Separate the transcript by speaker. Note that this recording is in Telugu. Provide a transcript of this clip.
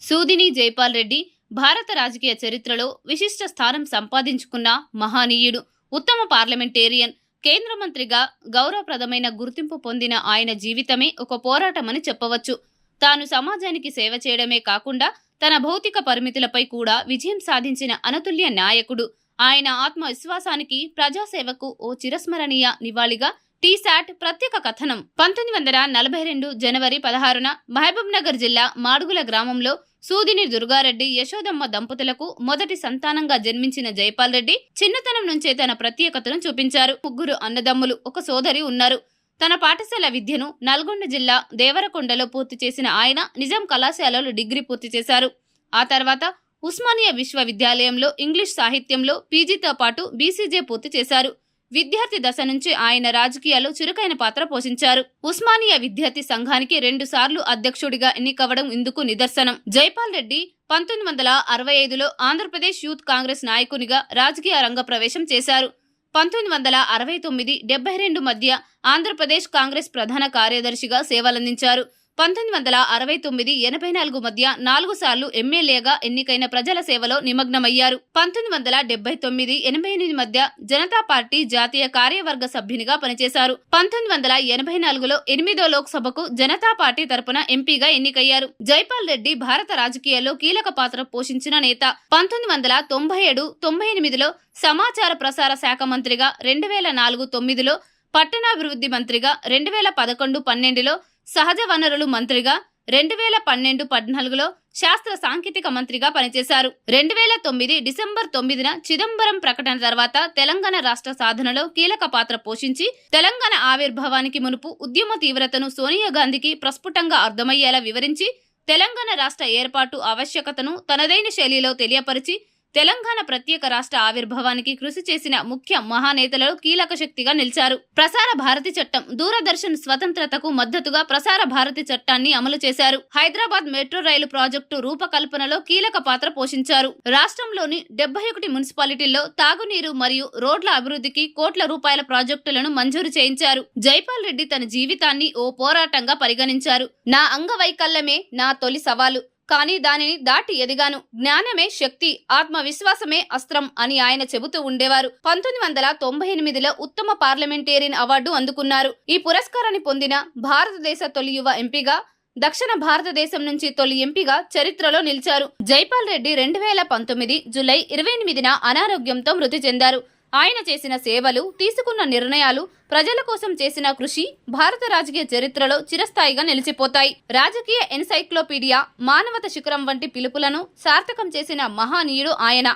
Speaker 1: సూదిని జైపాల్ రెడ్డి భారత రాజకీయ చరిత్రలో విశిష్ట స్థానం సంపాదించుకున్న మహనీయుడు, ఉత్తమ పార్లమెంటేరియన్, కేంద్ర మంత్రిగా గౌరవప్రదమైన గుర్తింపు పొందిన ఆయన జీవితమే ఒక పోరాటమని చెప్పవచ్చు. తాను సమాజానికి సేవ చేయడమే కాకుండా తన భౌతిక పరిమితులపై కూడా విజయం సాధించిన అనతుల్య నాయకుడు. ఆయన ఆత్మవిశ్వాసానికి, ప్రజాసేవకు ఓ చిరస్మరణీయ నివాళిగా టీశాట్ ప్రత్యేక కథనం. 1942 జనవరి 16న మహబూబ్ నగర్ జిల్లా మాడుగుల గ్రామంలో సూదిని దుర్గారెడ్డి, యశోదమ్మ దంపతులకు మొదటి సంతానంగా జన్మించిన జైపాల్ రెడ్డి చిన్నతనం నుంచే తన ప్రత్యేకతను చూపించారు. 3 అన్నదమ్ములు, ఒక సోదరి ఉన్నారు. తన పాఠశాల విద్యను నల్గొండ జిల్లా దేవరకొండలో పూర్తి చేసిన ఆయన నిజాం కళాశాలలో డిగ్రీ పూర్తి చేశారు. ఆ తర్వాత ఉస్మానియా విశ్వవిద్యాలయంలో ఇంగ్లీష్ సాహిత్యంలో పీజీతో పాటు బీసీజే పూర్తి చేశారు. విద్యార్థి దశ నుంచి ఆయన రాజకీయాల్లో చురుకైన పాత్ర పోషించారు. ఉస్మానియా విద్యార్థి సంఘానికి 2 సార్లు అధ్యక్షుడిగా ఎన్నికవడం ఇందుకు నిదర్శనం. జైపాల్ రెడ్డి 1965లో ఆంధ్రప్రదేశ్ యూత్ కాంగ్రెస్ నాయకునిగా రాజకీయ రంగ ప్రవేశం చేశారు. 1969-72 మధ్య ఆంధ్రప్రదేశ్ కాంగ్రెస్ ప్రధాన కార్యదర్శిగా సేవలందించారు. 1969-84 మధ్య 4 సార్లు ఎమ్మెల్యేగా ఎన్నికైన ప్రజల సేవలో నిమగ్నమయ్యారు. 1979-88 మధ్య జనతా పార్టీ జాతీయ కార్యవర్గ సభ్యునిగా పనిచేశారు. 1984లో 8వ లోక్సభకు జనతా పార్టీ తరపున ఎంపీగా ఎన్నికయ్యారు. జైపాల్ రెడ్డి భారత రాజకీయాల్లో కీలక పాత్ర పోషించిన నేత. 1997-98లో సమాచార ప్రసార శాఖ మంత్రిగా, 2004-09లో పట్టణాభివృద్ధి మంత్రిగా, 2011-12లో సహజ వనరులు మంత్రిగా, 2012-14లో శాస్త్ర సాంకేతిక మంత్రిగా పనిచేశారు. 2009 డిసెంబర్ 9న చిదంబరం ప్రకటన తర్వాత తెలంగాణ రాష్ట్ర సాధనలో కీలక పాత్ర పోషించి తెలంగాణ ఆవిర్భావానికి మునుపు ఉద్యమ తీవ్రతను సోనియా గాంధీకి ప్రస్ఫుటంగా అర్థమయ్యేలా వివరించి తెలంగాణ రాష్ట్ర ఏర్పాటు ఆవశ్యకతను తనదైన శైలిలో తెలియపరిచి తెలంగాణ ప్రత్యేక రాష్ట్ర ఆవిర్భావానికి కృషి చేసిన ముఖ్య మహానేతలలో కీలక శక్తిగా నిలిచారు. ప్రసార భారతి చట్టం, దూరదర్శన్ స్వతంత్రతకు మద్దతుగా ప్రసార భారతి చట్టాన్ని అమలు చేశారు. హైదరాబాద్ మెట్రో రైలు ప్రాజెక్టు రూపకల్పనలో కీలక పాత్ర పోషించారు. రాష్ట్రంలోని 71 మున్సిపాలిటీల్లో తాగునీరు మరియు రోడ్ల అభివృద్ధికి కోట్ల రూపాయల ప్రాజెక్టులను మంజూరు చేయించారు. జైపాల్ రెడ్డి తన జీవితాన్ని ఓ పోరాటంగా పరిగణించారు. నా అంగవైకల్యమే నా తొలి సవాలు, కానీ దానిని దాటి ఎదిగాను. జ్ఞానమే శక్తి, ఆత్మవిశ్వాసమే అస్త్రం అని ఆయన చెబుతూ ఉండేవారు. 1998లో ఉత్తమ పార్లమెంటేరియన్ అవార్డు అందుకున్నారు. ఈ పురస్కారాన్ని పొందిన భారతదేశ తొలి యువ ఎంపీగా, దక్షిణ భారతదేశం నుంచి తొలి ఎంపీగా చరిత్రలో నిలిచారు. జైపాల్ రెడ్డి 2019 జూలై 28న అనారోగ్యంతో మృతి చెందారు. ఆయన చేసిన సేవలు, తీసుకున్న నిర్ణయాలు, ప్రజల కోసం చేసిన కృషి భారత రాజకీయ చరిత్రలో చిరస్థాయిగా నిలిచిపోతాయి. రాజకీయ ఎన్సైక్లోపీడియా, మానవత శిఖరం వంటి పిలుపులను సార్థకం చేసిన మహనీయుడు ఆయన.